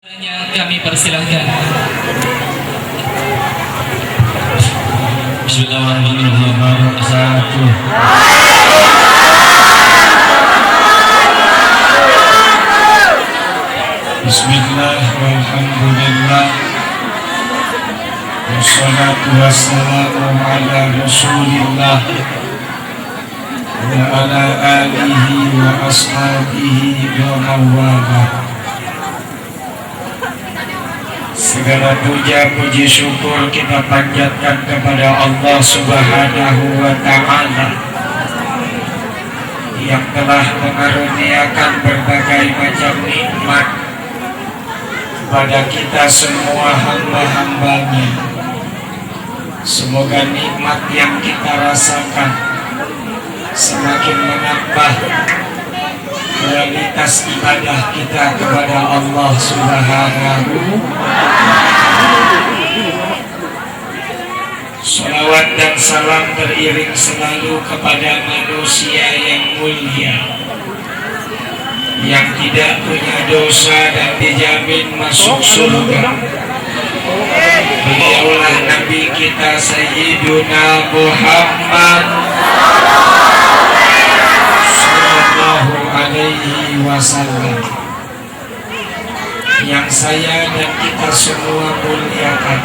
Kami persilahkan. Bismillahirrahmanirrahim. Satu. Bismillah walhamdulillah. Wassalatu wassalamu ala Rasulillah wa ala alihi wa ashabihi wa mawalah. Segala puja puji syukur kita panjatkan kepada Allah Subhanahu wa Ta'ala yang telah mengaruniakan berbagai macam nikmat kepada kita semua hamba-hambanya. Semoga nikmat yang kita rasakan semakin menambah kualitas ibadah kita kepada Allah Subhanahu. Salawat dan salam teriring selalu kepada manusia yang mulia, yang tidak punya dosa dan dijamin masuk surga. Beliaulah Nabi kita Sayyiduna Muhammad alaihi wasallam, yang saya dan kita semua muliakan.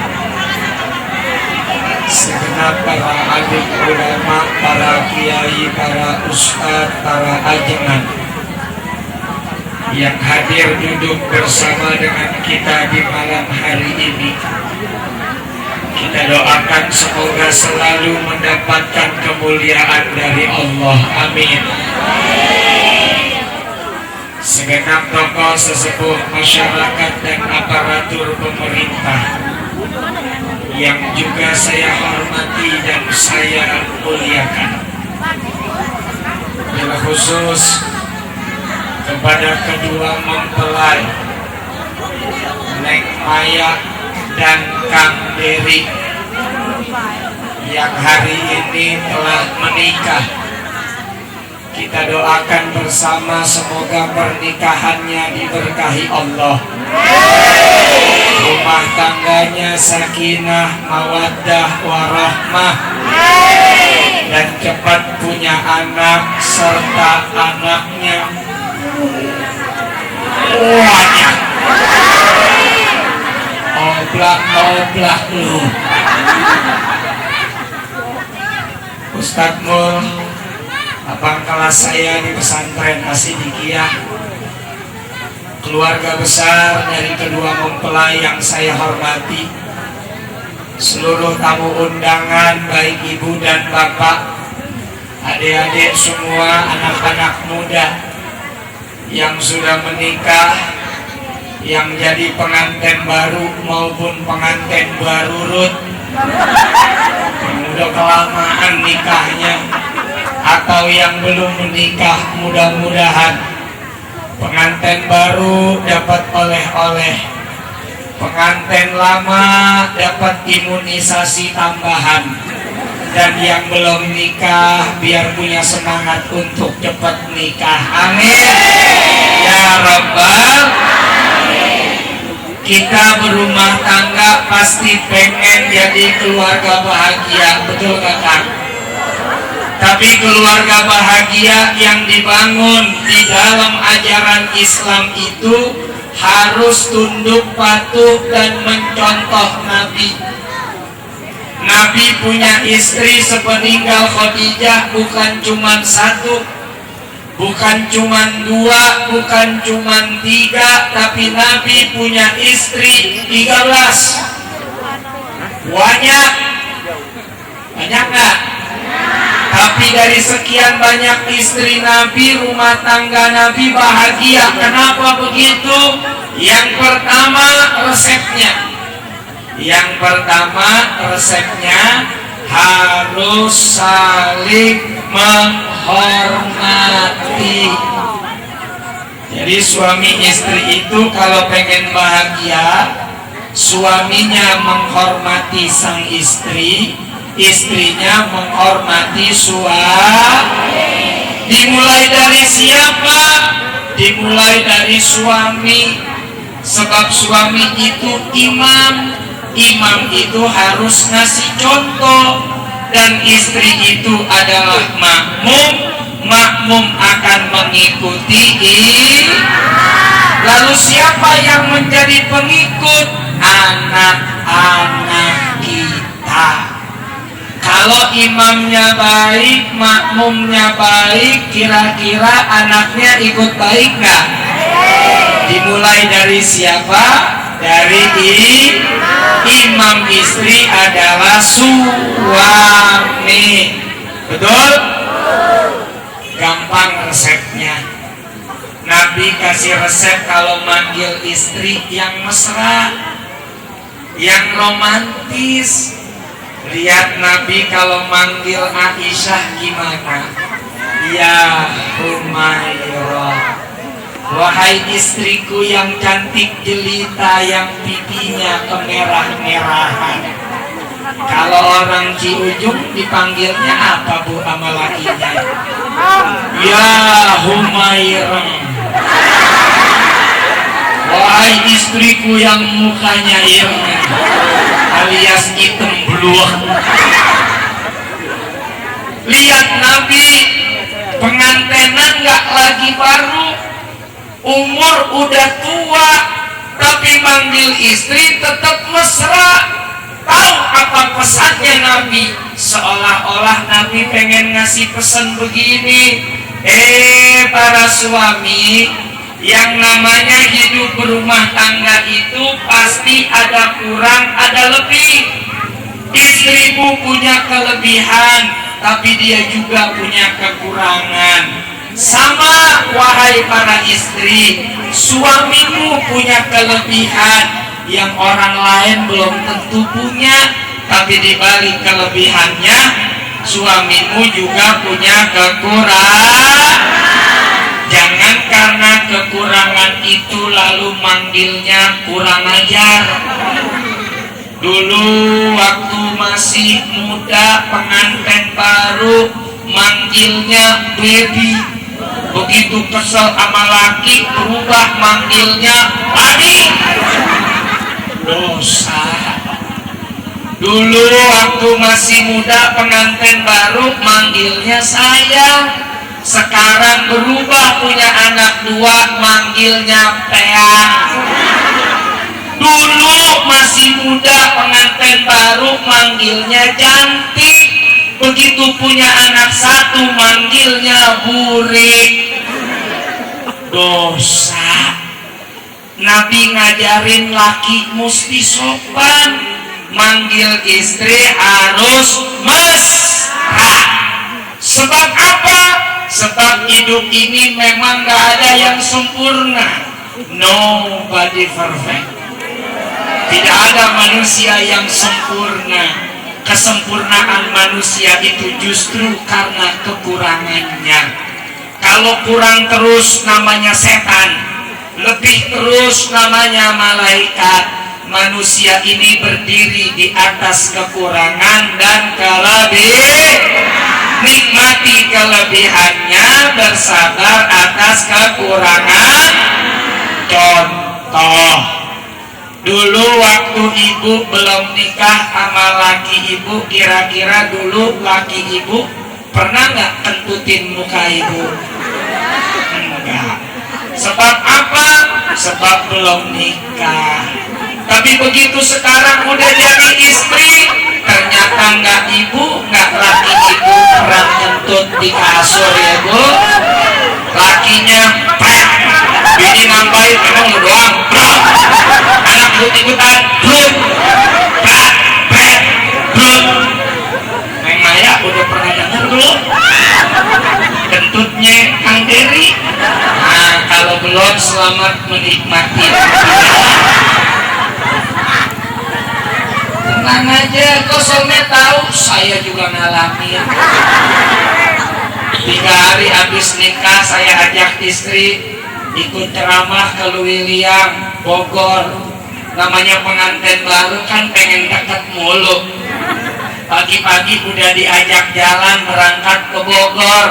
Segenap para alim ulama, para kiai, para ustadz, para ajengan yang hadir duduk bersama dengan kita di malam hari ini, kita doakan semoga selalu mendapatkan kemuliaan dari Allah. Amin. Segenap tokoh sesepuh masyarakat dan aparatur pemerintah yang juga saya hormati dan saya muliakan, bila khusus kepada kedua mempelai Neng Maya dan Kang Dery yang hari ini telah menikah. Kita doakan bersama semoga pernikahannya diberkahi Allah, rumah tangganya sakinah, mawaddah, warahmah, dan cepat punya anak serta anaknya banyak. Oblak lu Ustadz Mul, abang kelas saya di pesantren Asidikiyah, keluarga besar dari kedua mempelai yang saya hormati, seluruh tamu undangan baik ibu dan bapak, adik-adik semua, anak-anak muda yang sudah menikah, yang jadi pengantin baru maupun pengantin barurut, yang udah kelamaan nikahnya atau yang belum menikah, mudah-mudahan pengantin baru dapat oleh-oleh, pengantin lama dapat imunisasi tambahan, dan yang belum nikah biar punya semangat untuk cepat nikah. Amin ya Rabbal. Kita berumah tangga pasti pengen jadi keluarga bahagia, betul gak Kang? Tapi keluarga bahagia yang dibangun di dalam ajaran Islam itu harus tunduk patuh dan mencontoh Nabi. Nabi punya istri sepeninggal Khadijah bukan cuma satu, bukan cuma dua, bukan cuma tiga, tapi Nabi punya istri 13. Banyak gak? Tapi dari sekian banyak istri Nabi, rumah tangga Nabi bahagia. Kenapa begitu? Yang pertama resepnya harus saling menghormati. Jadi suami istri itu kalau pengen bahagia, suaminya menghormati sang istri, istrinya menghormati suami. Dimulai dari siapa? Dimulai dari suami. Sebab suami itu imam, imam itu harus ngasih contoh, dan istri itu adalah makmum, makmum akan mengikuti. Lalu siapa yang menjadi pengikut? Anak-anak kita. Kalau imamnya baik, makmumnya baik, kira-kira anaknya ikut baik nggak? Dimulai dari siapa? Dari imam. Istri adalah suami. Betul? Gampang resepnya. Nabi kasih resep kalau manggil istri yang mesra, yang romantis. Lihat Nabi kalau manggil Aisyah gimana? Ya Humairah, wahai istriku yang cantik jelita, yang pipinya kemerah-merahan. Kalau orang Ciujung dipanggilnya apa bu sama lakinya? Ya Humairah, wahai istriku yang mukanya ireng alias hitam beluak. Lihat Nabi pengantenan gak lagi baru, umur udah tua, tapi manggil istri tetap mesra. Tahu apa pesannya Nabi? Seolah-olah Nabi pengen ngasih pesan begini, para suami, yang namanya hidup berumah tangga itu pasti ada kurang, ada lebih. Istrimu punya kelebihan, tapi dia juga punya kekurangan. Sama wahai para istri, suamimu punya kelebihan yang orang lain belum tentu punya, tapi di balik kelebihannya suamimu juga punya kekurangan. Jangan karena kekurangan itu lalu manggilnya kurang ajar. Dulu waktu masih muda, pengantin baru, manggilnya baby. Begitu kesel sama laki, berubah manggilnya Pani. Dosa. Dulu waktu masih muda, pengantin baru, manggilnya sayang. Sekarang berubah punya anak dua, manggilnya Peang. Dulu masih muda, pengantin baru, manggilnya cantik. Begitu punya anak satu, manggilnya burik. Dosa. Nabi ngajarin laki mesti sopan, manggil istri harus mesra. Sebab apa? Sebab hidup ini memang gak ada yang sempurna. Nobody perfect. Tidak ada manusia yang sempurna. Kesempurnaan manusia itu justru karena kekurangannya. Kalau kurang terus namanya setan, lebih terus namanya malaikat. Manusia ini berdiri di atas kekurangan dan kelebihan. Nikmati kelebihannya, bersabar atas kekurangan. Contoh, dulu waktu ibu belum nikah sama laki ibu, kira-kira dulu laki ibu pernah nggak kentutin muka ibu? Enggak. Sebab apa? Sebab belum nikah. Tapi begitu sekarang udah jadi istri, ternyata nggak ibu, nggak laki ibu pernah kentut di kasur ya bu. Lakinya pek, bini ngapain? Emang lu doang? Blok. Anak ikut-ikutan, blok. Pek, pek, blok. Neng Maya udah pernah denger belum? Kentutnya Kang Dery. Nah kalau belum, selamat menikmati. Tenang aja, kok soalnya tahu, saya juga ngalamin. 3 hari habis nikah saya ajak istri ikut ceramah ke Luwiliang, Bogor. Namanya pengantin baru kan pengen deket mulu. Pagi-pagi udah diajak jalan berangkat ke Bogor.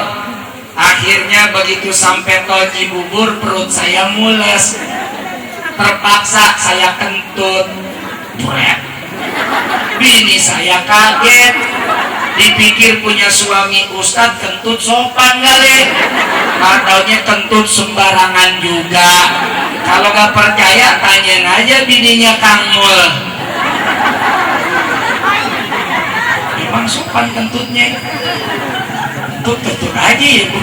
Akhirnya begitu sampai tol Cibubur perut saya mules. Terpaksa saya kentut. Bret. Bini saya kaget, dipikir punya suami ustad kentut sopan kali, ataunya kentut sembarangan juga. Kalau gak percaya tanyain aja bininya Kang Mul, emang sopan kentutnya. Kentut aja ya Bu.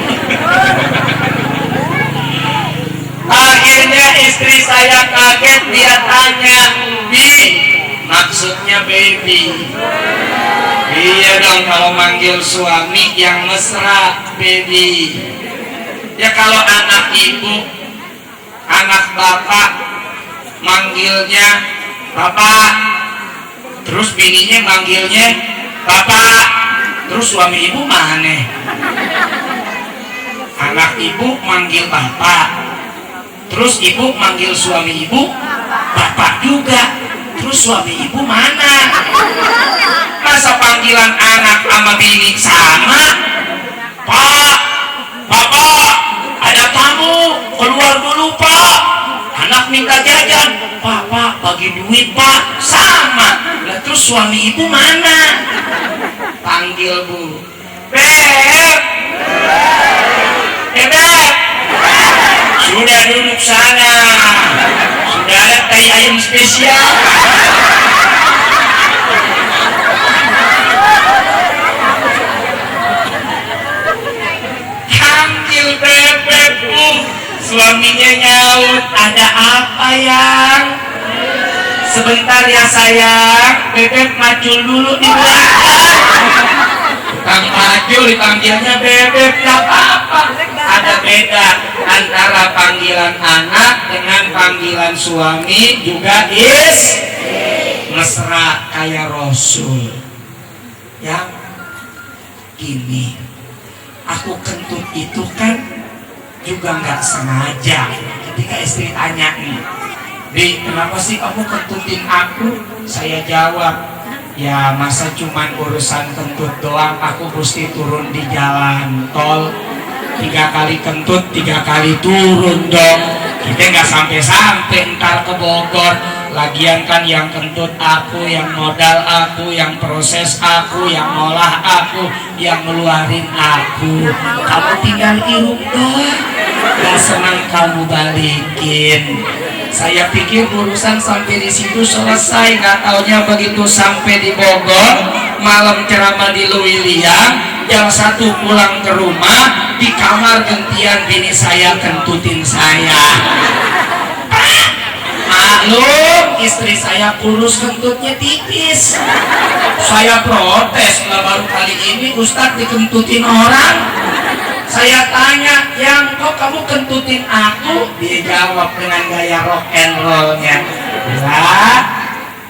Akhirnya istri saya kaget, dia tanya, Bi, maksudnya baby? Iya dong, kalau manggil suami yang mesra, baby. Ya kalau anak ibu, anak bapak, manggilnya bapak, terus bininya manggilnya bapak, terus suami ibu mana? Anak ibu manggil bapak, terus ibu manggil suami ibu bapak juga, terus suami ibu mana? Masa panggilan anak sama bini sama? Pak, bapak, ada tamu, keluar dulu Pak, anak minta jajan. Pak, bagi duit Pak, sama. Lah terus suami ibu mana? Panggil Bu, Beb, Beb, sudah duduk sana, sudah ada tai ayam spesial. Panggil Beb, suaminya nyaut, ada apa yang? Sebentar ya sayang, Bebek macul dulu di belakang. Kang Macul dipanggilnya Bebek, gak apa-apa. Ada beda antara panggilan anak dengan panggilan suami, juga mesra kayak Rasul. Ya, gini, aku kentut itu kan juga nggak sengaja. Ketika istri tanya nih, Di, kenapa sih kamu kentutin aku? Saya jawab, ya masa cuman urusan kentut doang, aku mesti turun di jalan tol 3 kali kentut 3 kali turun dong. Kita nggak sampai-sampai ntar ke Bogor. Lagian kan yang kentut aku, yang modal aku, yang proses aku, yang ngolah aku, yang ngeluarin aku. Kamu tinggal hirup doang. Gak senang kamu balikin. Saya pikir urusan sampai di situ selesai, nggak taunya begitu sampai di Bogor, malam ceramah di Lewiliang, jam 1 pulang ke rumah, di kamar gantian bini saya kentutin saya. Maklum, istri saya kurus, kentutnya tipis. Saya protes, lah baru kali ini Ustadz dikentutin orang. Saya tanya, yang kok kamu kentutin aku? Dia jawab dengan gaya rock and rollnya, lah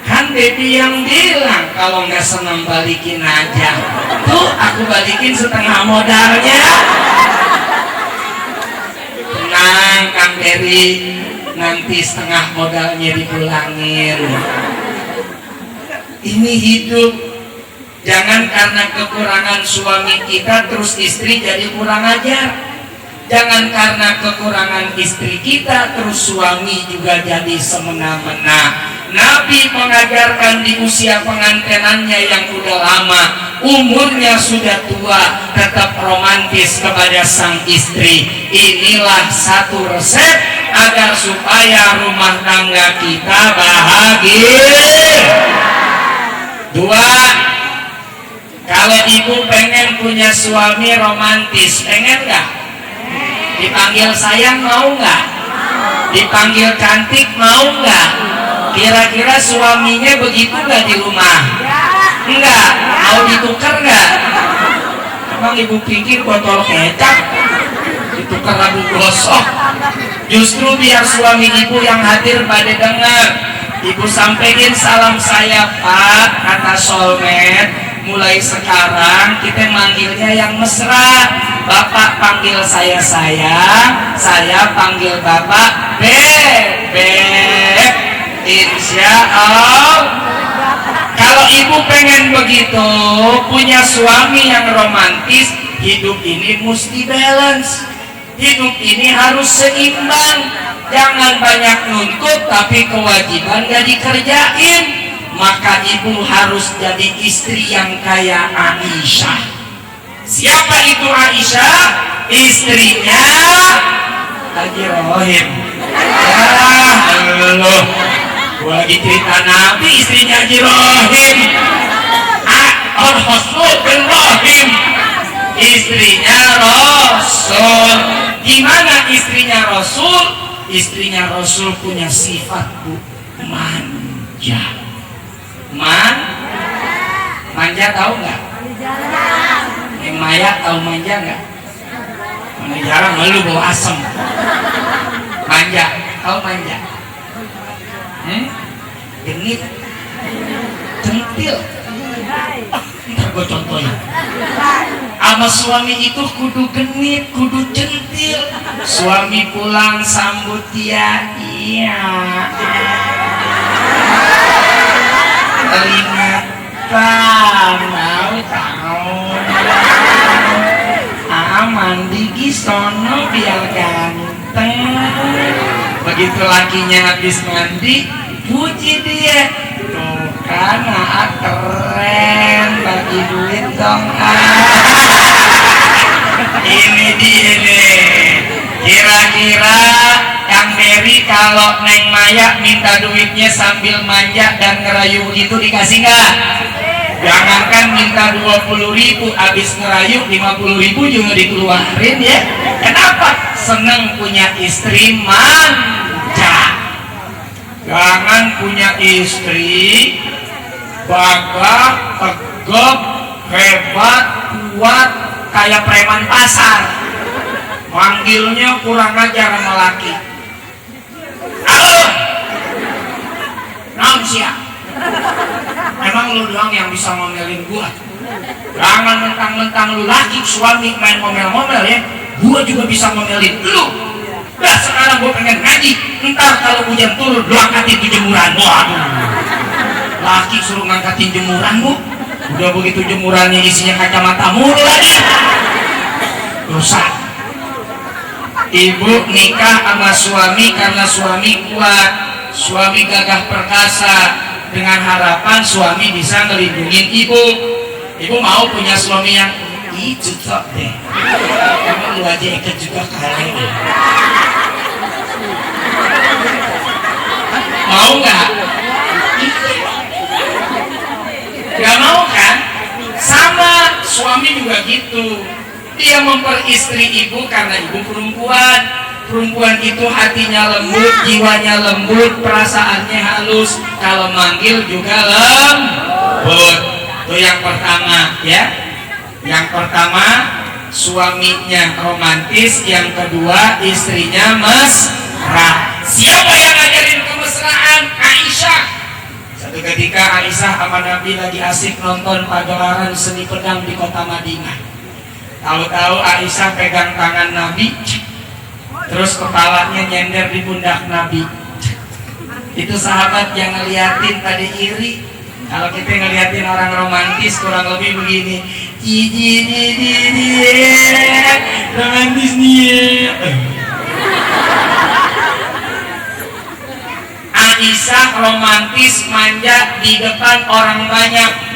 kan baby yang bilang kalau nggak senang balikin aja. Tuh aku balikin setengah modalnya. Tenang Kang Beri, nanti setengah modalnya dipulangin. Ini hidup. Jangan karena kekurangan suami kita terus istri jadi kurang ajar. Jangan karena kekurangan istri kita terus suami juga jadi semena-mena. Nabi mengajarkan di usia pengantinannya yang udah lama, umurnya sudah tua, tetap romantis kepada sang istri. Inilah satu resep agar supaya rumah tangga kita bahagia. 2. Kalau ibu pengen punya suami romantis, pengen nggak? Dipanggil sayang mau nggak? Dipanggil cantik mau nggak? Kira-kira suaminya begitu nggak di rumah? Enggak. Mau ditukar nggak? Emang ibu pikir botol kecap ditukar labu gosok? Justru biar suami ibu yang hadir pada dengar, ibu sampaikan salam saya Pak, kata soulmate. Mulai sekarang kita manggilnya yang mesra. Bapak panggil saya sayang, saya panggil bapak bebek. Insya Allah. Kalau ibu pengen begitu, punya suami yang romantis, hidup ini mesti balance. Hidup ini harus seimbang. Jangan banyak nuntut tapi kewajiban gak dikerjain. Maka ibu harus jadi istri yang kayak Aisyah. Siapa itu Aisyah? Istrinya Haji Rohim. Allah, gua lagi cerita Nabi, istrinya Haji Rohim. Rasul bin Rohim, istrinya Rasul. Gimana istrinya Rasul? Istrinya Rasul punya sifat manja. Manja tahu nggak? Maya tahu manja nggak? Mana jarang malu bawa asem. Manja, tahu manja? Genit, centil. Ntar gue contohin. Sama suami itu kudu genit, kudu centil. Suami pulang sambut dia, iya. Peringatan, tahu. Mandi gisono biar ganteng. Begitu lakinya habis mandi, puji dia. Tuh kan, keren, bagi duit dong. Ini dia nih. Kira-kira Kang Dery kalau Neng Maya minta duitnya sambil manja dan ngerayu itu dikasih nggak? Jangankan minta 20.000, habis ngerayu 50.000 juga dikeluarin ya. Kenapa? Seneng punya istri manja. Jangan punya istri gagah, tegap, hebat, kuat kayak preman pasar. Manggilnya kurang ajar sama laki. Halo, naon siap? Emang lu doang yang bisa ngomelin gua? Jangan mentang-mentang lu laki suami main ngomel-ngomel ya. Gua juga bisa ngomelin lu. Dah sekarang gua pengen ngaji. Ntar kalau hujan turun lu angkatin tuh jemuranmu. Aduh, laki suruh ngangkatin jemuranmu. Udah begitu jemurannya isinya kacamata mulu lagi. Rusak. Ibu nikah sama suami karena suami kuat, suami gagah perkasa, dengan harapan suami bisa ngelindungin ibu. Ibu mau punya suami yang cocok deh. Emang lu aja ikat juga kali deh. Mau nggak? Nggak mau kan? Sama suami juga gitu. Dia memperistri ibu karena ibu perempuan. Perempuan itu hatinya lembut, jiwanya lembut, perasaannya halus. Kalau manggil juga lembut. Itu yang pertama ya. Yang pertama suaminya romantis, yang kedua istrinya mesra. Siapa yang ngajarin kemesraan? Aisyah. Satu ketika Aisyah sama Nabi lagi asik nonton pagelaran seni pedang di kota Madinah. Tahu-tahu Aisyah pegang tangan Nabi, terus kepalanya nyender di pundak Nabi. Itu sahabat yang ngeliatin tadi iri. Kalau kita ngeliatin orang romantis kurang lebih begini. Romantis nih. Aisyah romantis manja di depan orang banyak.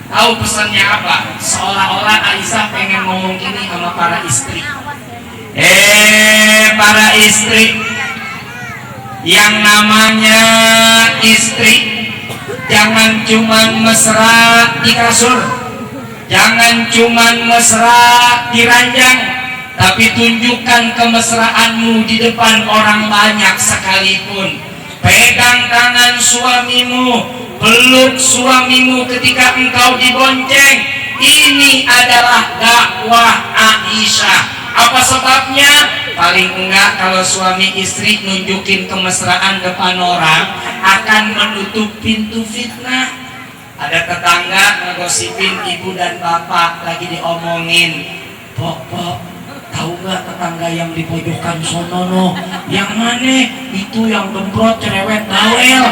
Tahu pesannya apa? Seolah-olah Aisyah pengen ngomong gini sama para istri. Para istri, yang namanya istri jangan cuman mesra di kasur, jangan cuman mesra di ranjang, tapi tunjukkan kemesraanmu di depan orang banyak sekalipun. Pegang tangan suamimu, peluk suamimu ketika engkau dibonceng. Ini adalah dakwah Aisyah. Apa sebabnya? Paling enggak kalau suami istri nunjukin kemesraan depan orang akan menutup pintu fitnah. Ada tetangga ngegosipin ibu dan bapak lagi diomongin. Pok, tahu nggak tetangga yang di pojokan sono? Yang mana? Itu yang gembrot cerewet bawel.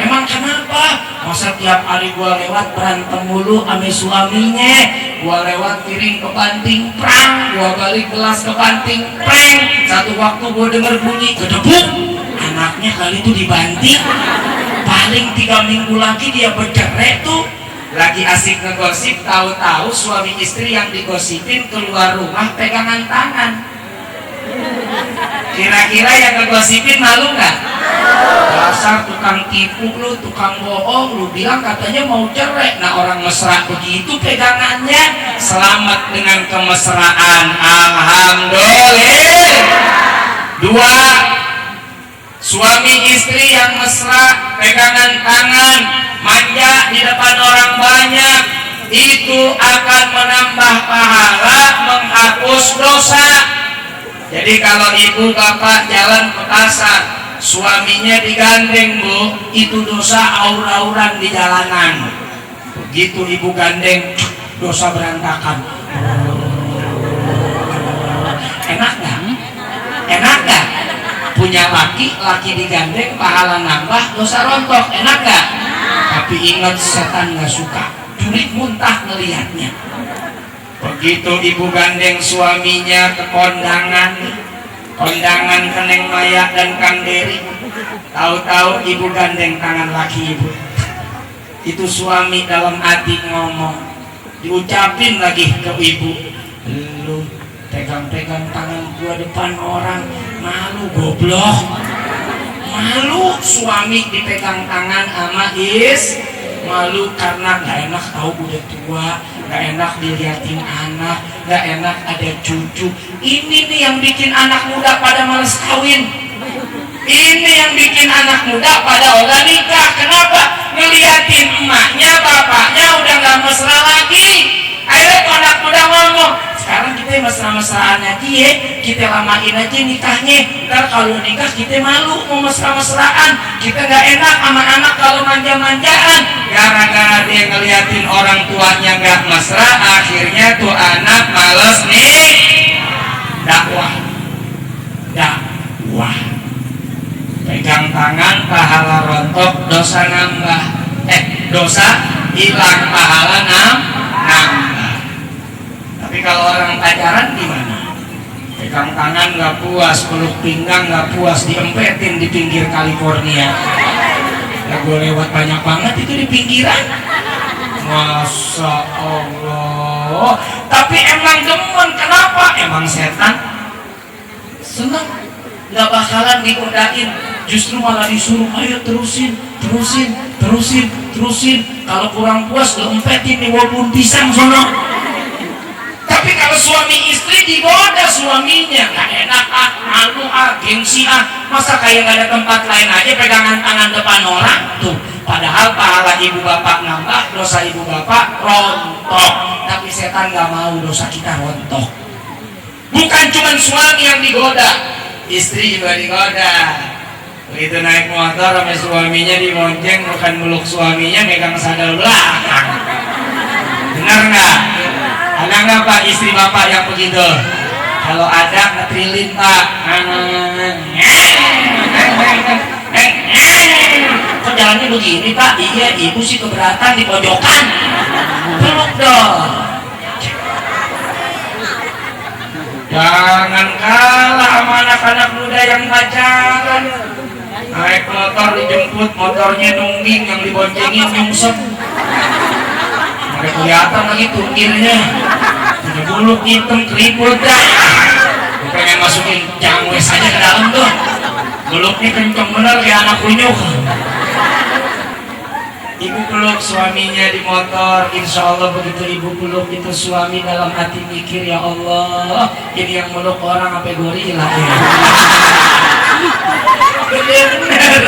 Emang kenapa? Masa tiap hari gua lewat berantem mulu ame suaminya. Gua lewat piring kebanting prang, gua balik gelas kebanting prang. Satu waktu gua denger bunyi gedebuk, anaknya kali itu dibanting. Paling 3 minggu lagi dia bercerai tuh. Lagi asik ngegosip, tahu-tahu suami istri yang digosipin keluar rumah pegangan tangan. Kira-kira yang ngegosipin malu nggak? Dasar tukang tipu lu, tukang bohong, lu bilang katanya mau cerai. Nah orang mesra begitu pegangannya. Selamat dengan kemesraan, alhamdulillah. 2, suami istri yang mesra pegangan tangan, manja di depan orang banyak, itu akan menambah pahala, menghapus dosa. Jadi kalau ibu bapak jalan ke pasar, suaminya digandeng bu, itu dosa aur-auran di jalanan. Begitu ibu gandeng, dosa berantakan. Enak nggak? Enak nggak? Punya laki digandeng, pahala nambah, dosa rontok. Enak nggak? Tapi ingat, setan nggak suka, jurik muntah ngelihatnya. Begitu ibu gandeng suaminya ke kondangan Keneng Maya dan Kang Dery, tahu-tahu ibu gandeng tangan laki ibu. Itu suami dalam hati ngomong, diucapin lagi ke ibu, lu pegang-pegang tangan gua depan orang, malu goblok. Malu suami dipegang tangan sama malu karena gak enak tahu udah tua, gak enak diliatin anak, gak enak ada cucu. Ini nih yang bikin anak muda pada males kawin. Ini yang bikin anak muda pada udah nikah. Kenapa? Ngeliatin emaknya, bapaknya udah gak mesra lagi. Ayo anak muda ngomong, sekarang kita mesra-mesraan aja ya, kita lamain aja nikahnya. Ntar kalau nikah kita malu mau mesra-mesraan, kita gak enak sama anak kalau manja-manjaan. Gara-gara dia ngeliatin orang tuanya gak mesra, akhirnya tuh anak males nih. Dakwah pegang tangan, pahala rontok, dosa nambah. Dosa hilang, pahala nambah. Tapi kalau orang pacaran gimana? Pegang tangan gak puas, peluk pinggang gak puas, diempetin di pinggir California. Ya gue lewat banyak banget itu di pinggiran. Masya Allah. Tapi emang demen, kenapa? Emang setan seneng, gak bakalan digodain, justru malah disuruh ayo terusin. Kalau kurang puas lo empetin di walaupun pisang sono. Tapi kalau suami istri digoda suaminya, gak enak malu gengsi masa kayak gak ada tempat lain aja pegangan tangan depan orang tuh. Padahal pahala ibu bapak nambah, dosa ibu bapak rontok. Tapi setan gak mau dosa kita rontok. Bukan cuma suami yang digoda, istri juga digoda. Begitu naik motor sama suaminya dibonceng, bukan meluk suaminya, megang sadel belakang. Benar nggak? Ada nggak pak istri bapak yang begitu? Kalau ada ngetrilin pak. Kok jalannya begini pak? Iya, ibu sih keberatan di pojokan. Peluk dong. Jangan kalah sama anak-anak muda yang pacaran. Naik motor dijemput, motornya nungging, yang diboncengin nyungsep. Ada kelihatan lagi tungkirnya, punya bulu hitam keriput dah. Gue pengen masukin jangwes aja ke dalam tuh. Buluknya kenceng bener kayak anak kunyuk. Ibu peluk suaminya di motor, insya Allah begitu ibu peluk itu suami dalam hati mikir, ya Allah, ini yang meluk orang apa gorila ya. Bener.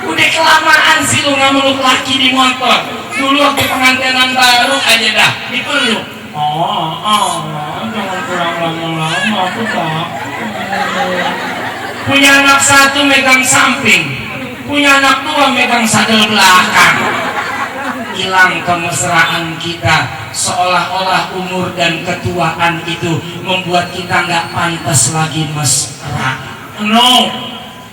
Udah kelamaan sih lu nggak meluk laki di motor. Dulu waktu pengantinan baru aja dah dipeluk. Jangan kurang lama-lama aku tak. Punya anak satu megang samping, punya anak dua megang sadel belakang. Hilang kemesraan kita, seolah-olah umur dan ketuaan itu membuat kita nggak pantas lagi mesra. No,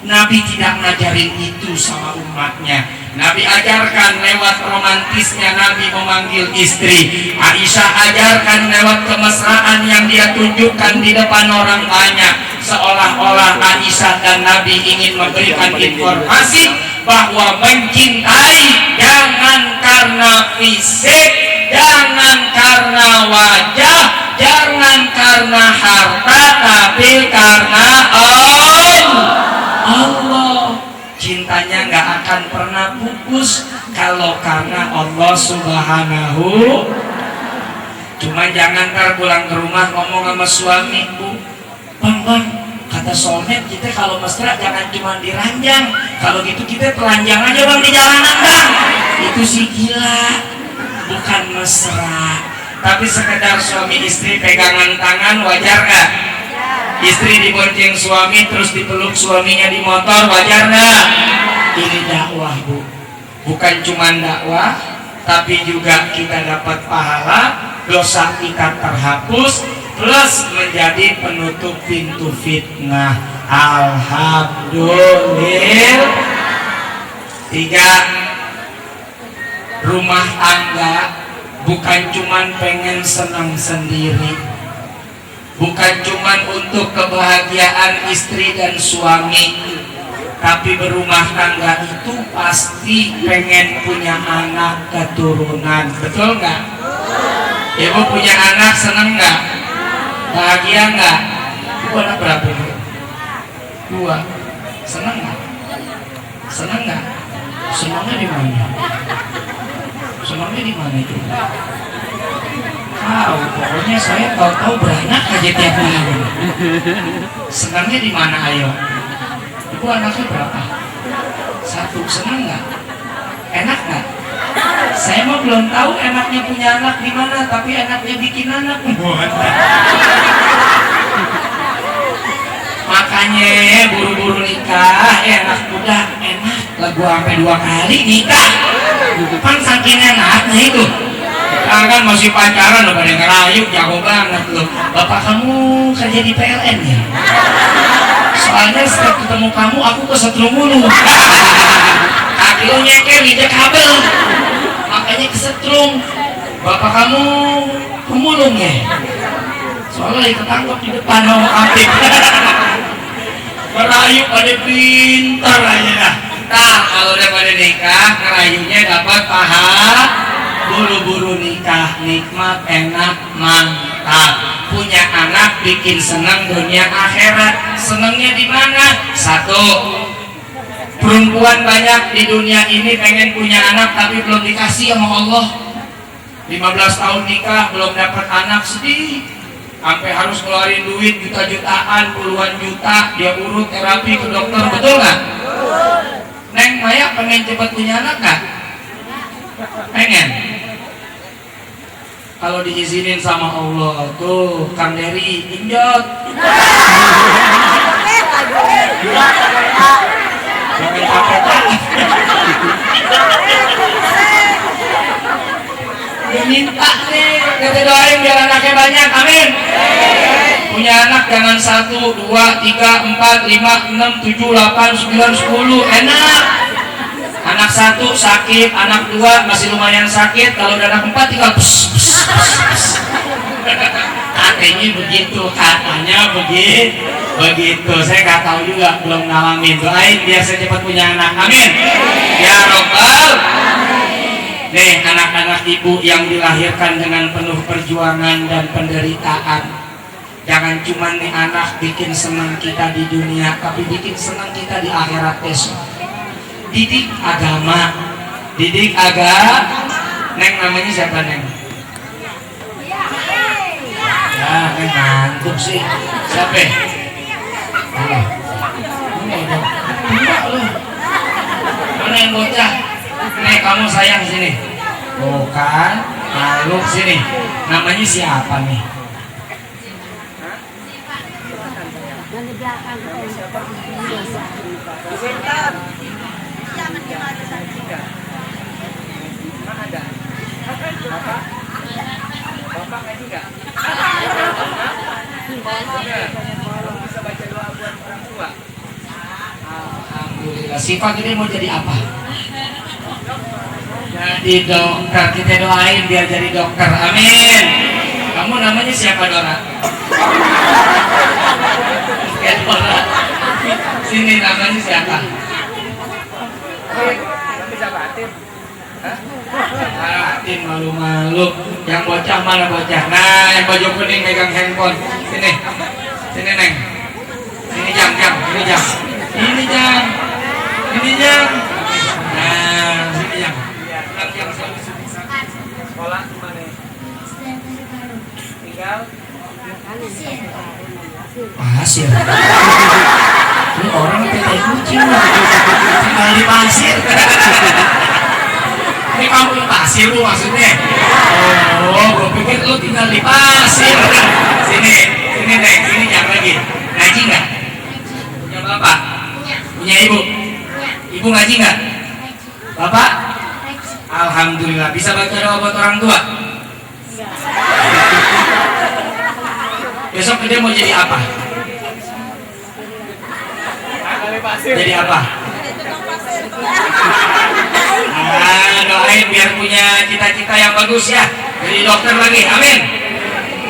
Nabi tidak ngajarin itu sama umatnya. Nabi ajarkan lewat romantisnya Nabi memanggil istri. Aisyah ajarkan lewat kemesraan yang dia tunjukkan di depan orang banyak, seolah-olah Aisyah dan Nabi ingin memberikan informasi bahwa mencintai jangan karena fisik, jangan karena wajah, jangan karena harta, tapi karena Allah. Cintanya nggak akan pernah pupus kalau karena Allah Subhanahu. Cuma jangan ntar pulang ke rumah ngomong sama suami, Bu, bang, kata soulmate kita kalau mesra jangan cuma diranjang, kalau gitu kita telanjang aja bang di jalanan bang. Itu sih gila, bukan mesra. Tapi sekedar suami istri pegangan tangan, wajar gak? Istri dibonceng suami terus dipeluk suaminya di motor, wajar gak? Ini dakwah, Bu. Bukan cuma dakwah, tapi juga kita dapat pahala, dosa kita terhapus, plus menjadi penutup pintu fitnah. Alhamdulillah. 3, rumah tangga bukan cuman pengen senang sendiri, bukan cuman untuk kebahagiaan istri dan suami, tapi berumah tangga itu pasti pengen punya anak keturunan. Betul nggak? Ibu punya anak seneng nggak? Bahagia nggak? Ibu anak berapa ibu? 2. Seneng nggak? Seneng nggak? Senangnya di mana? Senangnya di mana itu? Pokoknya saya tahu-tahu beranak aja tiap minggu. Senangnya di mana ayo? Ibu anaknya berapa? 1. Senang nggak? Enak nggak? Saya mah belum tahu enaknya punya anak di mana, tapi enaknya bikin anak. Makanya buru-buru nikah, enak udah enak. Lagu sampai 2 kali nikah. Kan saking enaknya itu. Kan masih pacaran loh, pada ngerayu, jago banget loh. Bapak kamu kerja di PLN ya? Soalnya setiap ketemu kamu aku kesetrum mulu. Kaki lo nyekel di kabel, makanya kesetrum. Bapak kamu pemulung ya? Soalnya lagi ketangkep di depan sama Kapit. Ngerayu pada pintar aja dah. Nah, kalau udah pada nikah, ngerayunya dapat pahala. Buru-buru nikah, nikmat, enak, mantap. Punya anak bikin senang dunia akhirat. Senangnya di mana? 1, perempuan banyak di dunia ini pengen punya anak tapi belum dikasih sama Allah. 15 tahun nikah belum dapat anak, sedih. Sampai harus keluarin duit juta-jutaan, puluhan juta, dia urut terapi ke dokter, betul nggak? Neng Maya pengen cepat punya anak nggak? Pengen. Kalau diizinin sama Allah, tuh Kang Dery injot. Jangan pakai tangan. Minta nih, kita doain biar anaknya banyak, amin. Punya anak jangan 1, 2, 3, 4, 5, 6, 7, 8, 9, 10, enak. Anak 1 sakit, anak 2 masih lumayan sakit, kalau udah anak 4 tinggal katanya begitu, begitu. Saya nggak tahu juga, belum ngalamin. Doain biar saya cepat punya anak, amin. Ya Rabbal. Nih anak-anak ibu yang dilahirkan dengan penuh perjuangan dan penderitaan, jangan cuma nih anak bikin senang kita di dunia, tapi bikin senang kita di akhirat besok. Didik agama, Neng namanya siapa Neng? Ya, Neng ngantuk sih. Siapa? Mana yang bocah? Nih kamu sayang sini. Bukan, makhluk sini. Namanya siapa nih? Bapak ngaji nggak? Bisa baca doa buat orang tua. Alhamdulillah. Sifat ini mau jadi apa? jadi dokter. Kita doain biar jadi dokter, amin. Kamu namanya siapa, Dora? Ya, Dora. Sini namanya siapa? Atin malu-malu. Yang bocah mana bocah? Nah, yang baju kuning megang handphone. Sini, sini Neng. Ini jam. Ini jam. Nah, sini jam. Sekolah di mana? Tinggal pasir. Ini orang PT kucing. Tinggal di pasir. Ini kamu di pasir lu maksudnya? Oh, gue pikir lu tinggal di pasir. Sini Neng, sini jam lagi. Ngaji nggak? Punya bapak? Punya ibu? Ibu ngaji nggak? Bapak? Alhamdulillah. Bisa baca doa buat orang tua? Besok dia mau jadi apa? Jadi apa? Doain biar punya cita-cita yang bagus ya. Jadi dokter lagi, amin.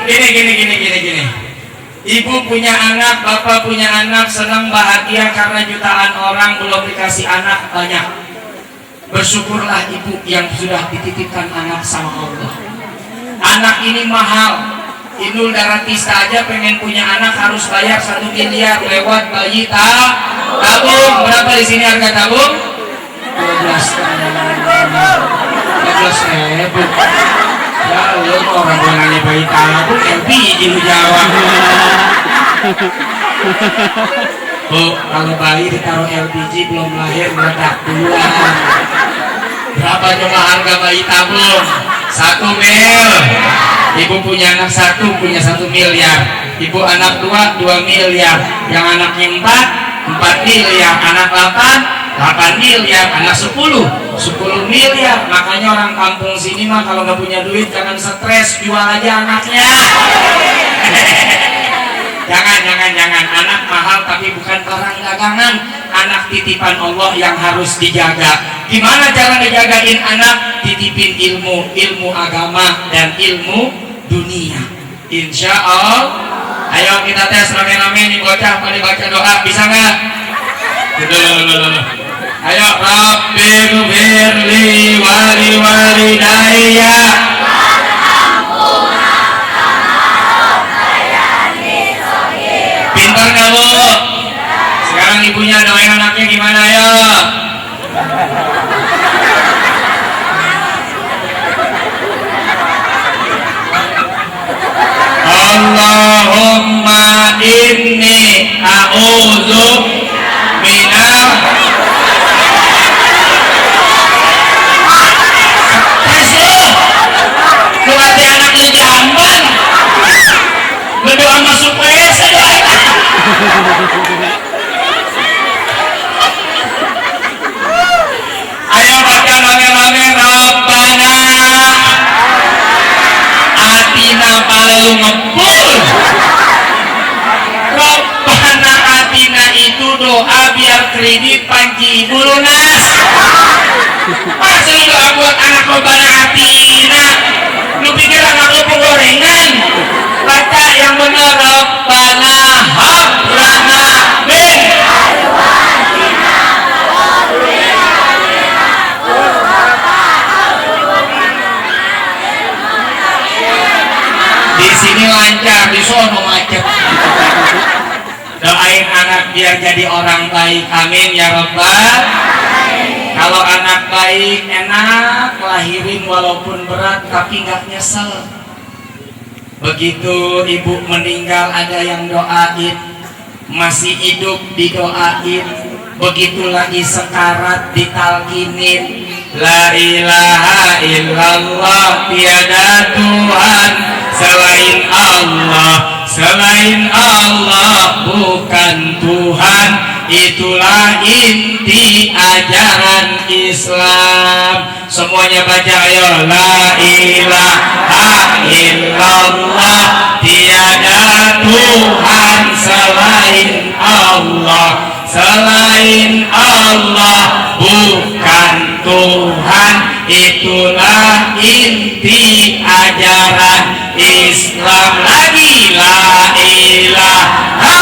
Gini. Ibu punya anak, bapak punya anak, senang bahagia karena jutaan orang belum dikasih anak banyak. Bersyukurlah ibu yang sudah dititipkan anak sama Allah. Anak ini mahal. Inul Daratista aja pengen punya anak harus bayar 1 miliar lewat bayi tabung. Berapa di sini harga tabung? 12.000. Ya lu orang gue nanya bayi tabung LPG lu jawab. Bu, kalau bayi ditaruh LPG belum lahir meledak duluan. Berapa coba harga bayi tabung? 1 mil. Ibu punya anak 1, punya 1 miliar. Ibu anak 2 miliar. Yang anaknya 4 miliar. Anak 8 miliar. Anak 10 miliar. Makanya orang kampung sini mah kalau nggak punya duit jangan stres, jual aja anaknya. Jangan. Anak mahal tapi bukan barang dagangan. Anak titipan Allah yang harus dijaga. Gimana cara ngejagain anak? Titipin ilmu agama dan ilmu dunia. Insya Allah. Ayo kita tes rame-rame nih bocah, pada baca doa, bisa nggak? Ayo, Rabbighfirli wali walidayya. Pintar nggak bu? Sekarang ibunya doain anaknya gimana ayo? Allahumma inni a'udzu minal lu hati anak lu jamban lu doa masuk WC ayo baca rame-rame Rabbana atina paling ngepul. Rabbana atina itu doa biar kredit panci ibu lunas. Masa lu doa buat anak Rabbana atina? Lu pikir anak lu penggorengan? Baca yang benar Rabbana hablana min di sini lancar, di sono macet. Doain anak biar jadi orang baik, amin ya Rabbal. Kalau anak baik enak, lahirin walaupun berat tapi nggak nyesel. Begitu ibu meninggal ada yang doain, masih hidup didoain. Begitu lagi sekarat ditalkinin, la ilaha illallah, tiada Tuhan selain Allah bukan Tuhan. Itulah inti ajaran Islam. Semuanya baca ayo, la ilaha illallah, tiada Tuhan selain Allah bukan Tuhan. itulah inti ajaran Islam. Lagi la ilaha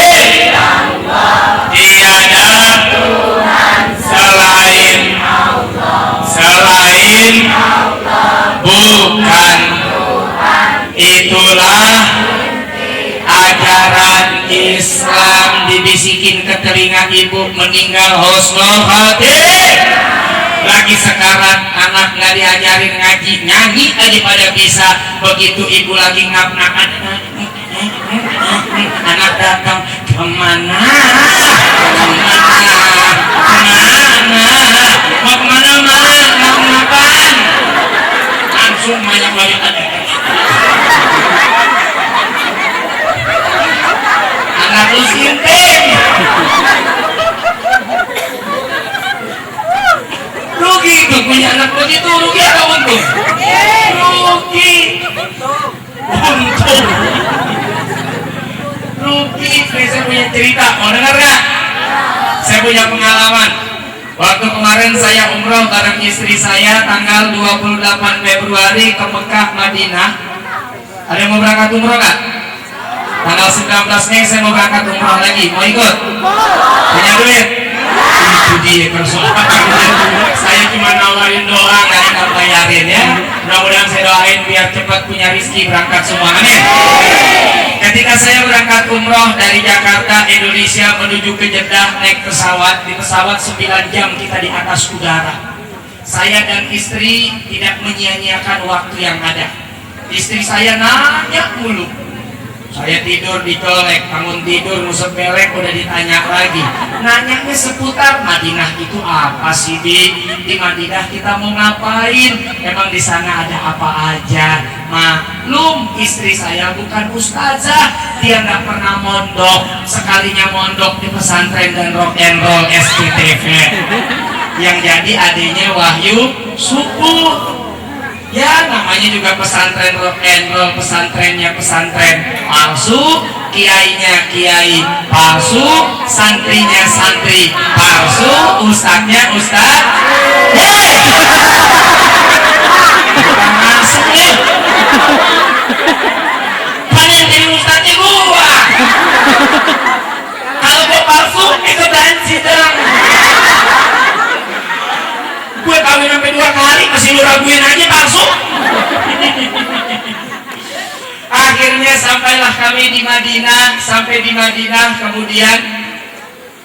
illallah, tiada Tuhan selain Allah, bukan Tuhan. Itulah ajaran Islam. Dibisikin ke telinga ibu, meninggal husnul khotimah. Lagi sekarat, anak nggak diajarin ngaji, nyanyi aja pada bisa. Begitu ibu lagi ngap-ngapan, anak datang, kemana? Mau kemana mak? Mau ngapain? Langsung banyak banget aja. Anak lu sinting. Rugi itu punya anak begitu, rugi atau untung? Rugi. Untung. Rugi. Saya punya cerita, mau dengar gak? Saya punya pengalaman. Waktu kemarin saya umroh bareng istri saya tanggal 28 Februari ke Mekah, Madinah. Ada yang mau berangkat umroh gak? Tanggal 19 Mei saya mau berangkat umroh lagi. Mau ikut? Punya duit? Itu dia persoalan. Saya cuma nawarin doa, nggak bayarin ya. Mudah-mudahan saya doain biar cepat punya rezeki berangkat semua. Amin. Ketika saya berangkat umroh dari Jakarta, Indonesia menuju ke Jeddah naik pesawat, di pesawat 9 jam kita di atas udara. Saya dan istri tidak menyia-nyiakan waktu yang ada. Istri saya nanya mulu. Saya tidur dicolek, bangun tidur nusuk belek udah ditanya lagi. Nanyanya seputar Madinah itu apa sih, di Madinah kita mau ngapain? Emang di sana ada apa aja? Maklum istri saya bukan ustazah, dia nggak pernah mondok. Sekalinya mondok di pesantren dan rock and roll SCTV. Yang jadi adanya Wahyu Subuh. Ya namanya juga pesantren rock and roll, pesantrennya pesantren palsu, kiainya kiai palsu, santrinya santri palsu, ustadznya ustadz. Masuk nih. Mana yang jadi ustadznya gua? Kalau gua palsu, ikutan sidang. Gue kawin sampai 2 kali masih lu raguin aja palsu. Akhirnya sampailah kami di Madinah. Sampai di Madinah kemudian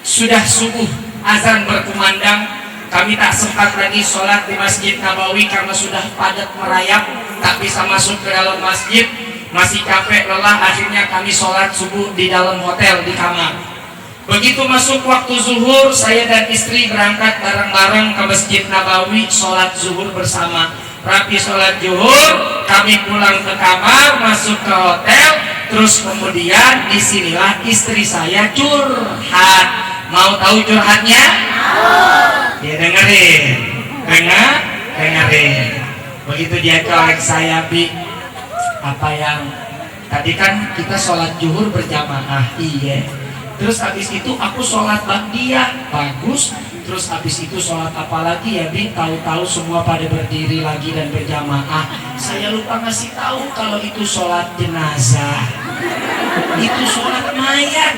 sudah subuh, azan berkumandang. Kami tak sempat lagi sholat di Masjid Nabawi karena sudah padat merayap, tak bisa masuk ke dalam masjid. Masih capek lelah, akhirnya kami sholat subuh di dalam hotel di kamar. Begitu masuk waktu zuhur, saya dan istri berangkat bareng-bareng ke Masjid Nabawi, sholat zuhur bersama. Rapi sholat zuhur, kami pulang ke kamar, masuk ke hotel, terus kemudian disinilah istri saya curhat. Mau tahu curhatnya? Ya dengerin, dengerin. Begitu dia colek saya, Bi, apa yang tadi kan kita sholat zuhur berjamaah, iya. Terus habis itu aku sholat ba'diyah, bagus. Terus habis itu sholat apa lagi ya, Bi? Tahu-tahu semua pada berdiri lagi dan berjamaah. Saya lupa ngasih tahu kalau itu sholat jenazah. Itu sholat mayat.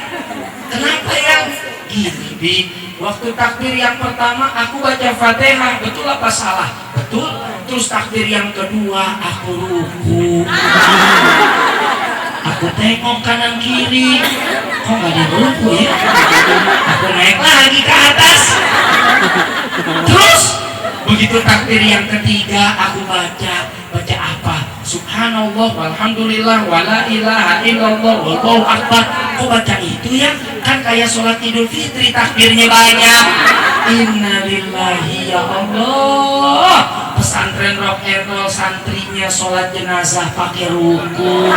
Kenapa yang gini, Bi? Waktu takbir yang pertama aku baca Fatihah, betul apa salah? Betul. Terus takbir yang kedua aku ruku. Aku tengok kanan kiri, kok gak ada ruku ya? Aku naik lagi ke atas. Terus begitu takbir yang ketiga aku baca apa? Subhanallah walhamdulillah wala ilaha illallah wallahu akbar. Kok baca itu ya? Kan kayak sholat Idul Fitri takbirnya banyak. Innalillahi ya Allah. Pesantren rock and roll santrinya sholat jenazah pakai ruku.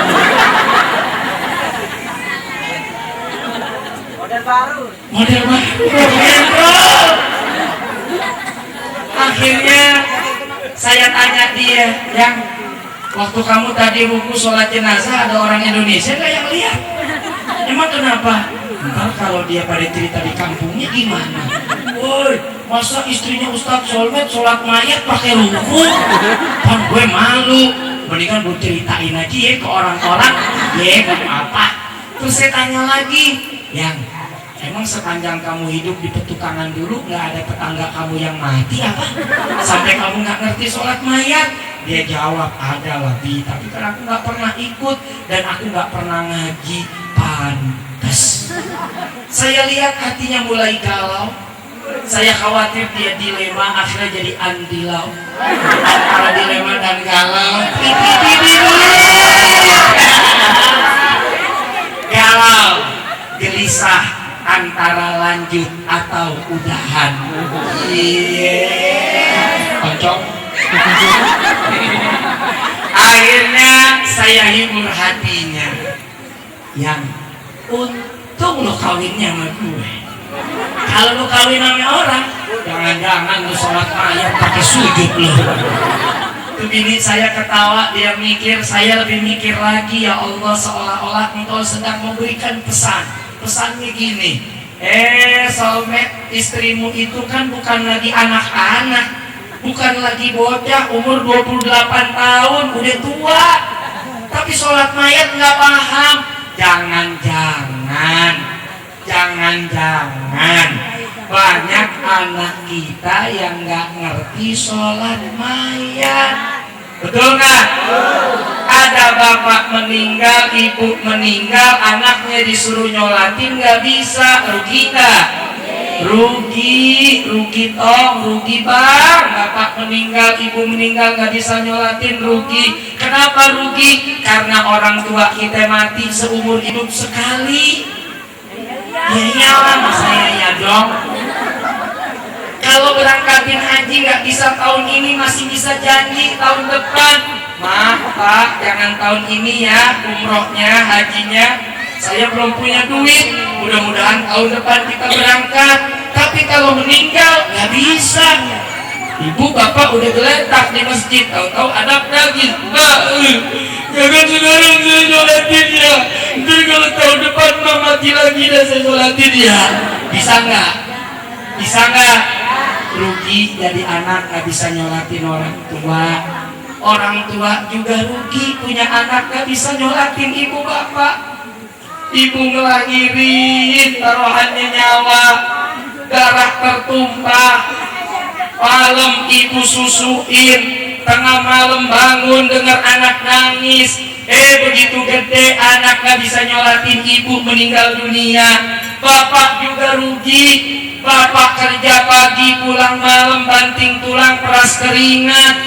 Model baru rock and roll. Akhirnya saya tanya dia, yang waktu kamu tadi ruku sholat jenazah ada orang Indonesia nggak yang lihat? Emang kenapa? Ntar kalau dia pada cerita di kampungnya gimana? woi masa istrinya Ustadz Solmed sholat mayat pakai ruku, kan gue malu. Mendingan gue ceritain aja ya ke orang-orang, ya gak apa. Terus saya tanya lagi, yang emang sepanjang kamu hidup di petukangan dulu nggak ada tetangga kamu yang mati apa? Sampai kamu nggak ngerti sholat mayat? Dia jawab, ada lebih, tapi kan aku nggak pernah ikut dan aku nggak pernah ngaji. Pantes. Saya lihat hatinya mulai galau. Saya khawatir dia dilema, akhirnya jadi andilau. Antara dilema dan galau. Galau, gelisah antara lanjut atau udahan. Kocok. Akhirnya saya hibur hatinya. Yang untung lo kawinnya sama gue. Kalau lo kawin sama orang, jangan-jangan lo sholat mayat pakai sujud lo. Itu bini saya ketawa, dia mikir, saya lebih mikir lagi. Ya Allah, seolah-olah engkau sedang memberikan pesan. Pesannya gini, soulmate, istrimu itu kan bukan lagi anak-anak, bukan lagi bocah umur 28 tahun, udah tua, tapi sholat mayat nggak paham. Jangan-jangan banyak anak kita yang nggak ngerti sholat mayat. Betul nggak? Ada bapak meninggal, ibu meninggal, anaknya disuruh nyolatin nggak bisa, rugi nggak? Rugi bang. Bapak meninggal, ibu meninggal nggak bisa nyolatin, rugi. Kenapa rugi? Karena orang tua kita mati seumur hidup sekali. Ya iyalah, saya ya dong. Kalau berangkatin haji nggak bisa tahun ini, masih bisa janji tahun depan. Maaf Pak, jangan tahun ini ya umrohnya, hajinya. Saya belum punya duit. Mudah-mudahan tahun depan kita berangkat. Tapi kalau meninggal nggak bisa. Ibu bapak udah geletak di masjid, tahu-tahu ada lagi. Jangan sekarang saya sholatin ya. Nanti kalau tahun depan mati lagi dan saya sholatin ya. Bisa nggak? Bisa nggak? Rugi jadi anak nggak bisa nyolatin orang tua. Orang tua juga rugi punya anak nggak bisa nyolatin ibu bapak. Ibu ngelahirin, taruhannya nyawa, darah tertumpah. Malam ibu susuin, tengah malam bangun dengar anak nangis. Begitu gede anak nggak bisa nyolatin ibu, meninggal dunia. Bapak juga rugi. Bapak kerja pagi, pulang malam, banting tulang, peras keringat,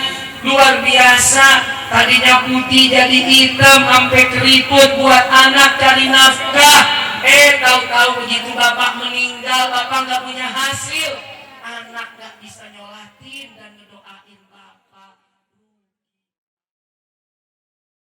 luar biasa. Tadinya putih jadi hitam, sampai keriput buat anak cari nafkah. Tahu-tahu begitu bapak meninggal, bapak nggak punya hasil, anak nggak bisa nyolatin dan